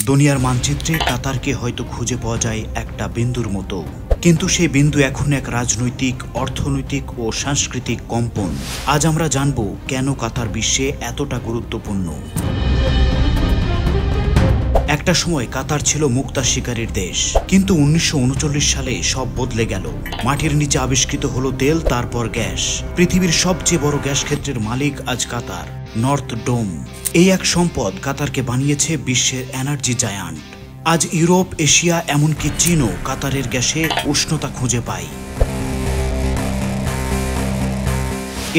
দুনিয়ার মানচিত্রে কাতারকে হয়তো খুঁজে পাওয়া যায় একটা বিন্দুর মতো, কিন্তু সেই বিন্দু এখন এক রাজনৈতিক, অর্থনৈতিক ও সাংস্কৃতিক কম্পন। আজ আমরা জানব কেন কাতার বিশ্বে এতটা গুরুত্বপূর্ণ। একটা সময় কাতার ছিল মুক্তা শিকারীর দেশ, কিন্তু 1939 সালে সব বদলে গেল। মাটির নিচে আবিষ্কৃত হলো তেল, তারপর গ্যাস। পৃথিবীর সবচেয়ে বড় গ্যাস ক্ষেত্রের মালিক আজ কাতার। নর্থ ডোম এই এক সম্পদ কাতারকে বানিয়েছে বিশ্বের এনার্জি জায়ান্ট। আজ ইউরোপ, এশিয়া, এমনকি চীনও কাতারের গ্যাসে উষ্ণতা খুঁজে পায়।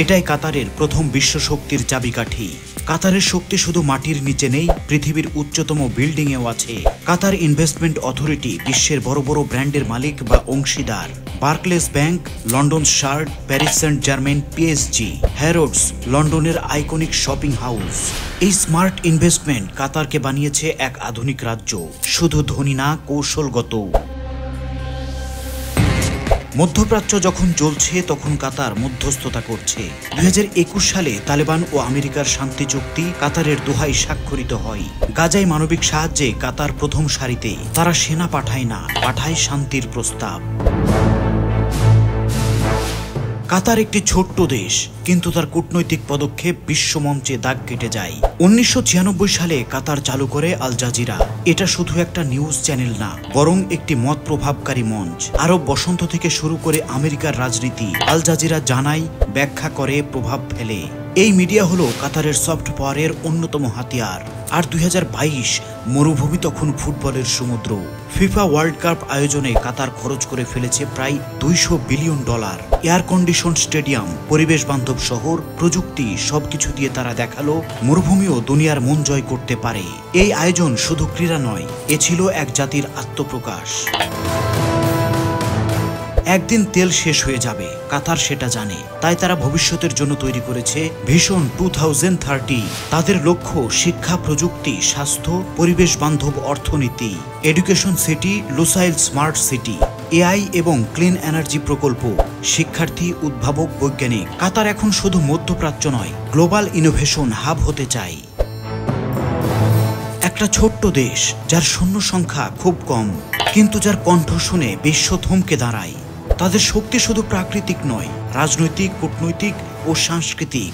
এটাই কাতারের প্রথম বিশ্ব শক্তির চাবিকাঠি। কাতারের শক্তি শুধু মাটির নিচে নেই, পৃথিবীর উচ্চতম বিল্ডিংয়েও আছে। কাতার ইনভেস্টমেন্ট অথরিটি বিশ্বের বড় বড় ব্র্যান্ডের মালিক বা অংশীদার। Barclays bank, London Shard, Paris Saint Germain, PSG, Harrods, লন্ডনের আইকনিক শপিং হাউস। এই স্মার্ট ইনভেস্টমেন্ট কাতারকে বানিয়েছে এক আধুনিক রাজ্য, শুধু ধনী না, কৌশলগত। মধ্যপ্রাচ্য যখন জ্বলছে তখন কাতার মধ্যস্থতা করছে। 2021 সালে তালেবান ও আমেরিকার শান্তি চুক্তি কাতারের দোহায় স্বাক্ষরিত হয়। গাজায় মানবিক সাহায্যে কাতার প্রথম সারিতে। তারা সেনা পাঠায় না, পাঠায় শান্তির প্রস্তাব। কাতার একটি ছোট্ট দেশ, কিন্তু তার কূটনৈতিক পদক্ষেপ বিশ্বমঞ্চে দাগ কেটে যায়। 1996 সালে কাতার চালু করে আল জাজিরা। এটা শুধু একটা নিউজ চ্যানেল না, বরং একটি মত প্রভাবকারী মঞ্চ। আরব বসন্ত থেকে শুরু করে আমেরিকার রাজনীতি আল জাজিরা জানায়, ব্যাখ্যা করে, প্রভাব ফেলে। এই মিডিয়া হলো কাতারের সফট পাওয়ারের অন্যতম হাতিয়ার। আর 2022 মরুভূমি তখন ফুটবলের সমুদ্র। ফিফা ওয়ার্ল্ড কাপ আয়োজনে কাতার খরচ করে ফেলেছে প্রায় $200 বিলিয়ন। এয়ার কন্ডিশন স্টেডিয়াম, পরিবেশ বান্ধব শহর, প্রযুক্তি, সবকিছু দিয়ে তারা দেখালো মরুভূমিও দুনিয়ার মন জয় করতে পারে। এই আয়োজন শুধু ক্রীড়া নয়, এ ছিল এক জাতির আত্মপ্রকাশ। একদিন তেল শেষ হয়ে যাবে, কাতার সেটা জানে। তাই তারা ভবিষ্যতের জন্য তৈরি করেছে ভিশন 2030। তাদের লক্ষ্য শিক্ষা, প্রযুক্তি, স্বাস্থ্য, পরিবেশ বান্ধব অর্থনীতি, education city, Lusail smart city, AI এবং ক্লিন এনার্জি প্রকল্প, শিক্ষার্থী, উদ্ভাবক, বৈজ্ঞানিক। কাতার এখন শুধু মধ্যপ্রাচ্য নয়, গ্লোবাল ইনোভেশন হাব হতে চায়। একটা ছোট্ট দেশ যার সৈন্য সংখ্যা খুব কম, কিন্তু যার কণ্ঠ শুনে বিশ্ব থমকে দাঁড়ায়। তাদের শক্তি শুধু প্রাকৃতিক নয়, রাজনৈতিক, কূটনৈতিক ও সাংস্কৃতিক।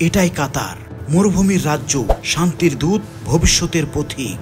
এটাই কাতার, মরুভূমির রাজ্য, শান্তির দূত, ভবিষ্যতের পথিক।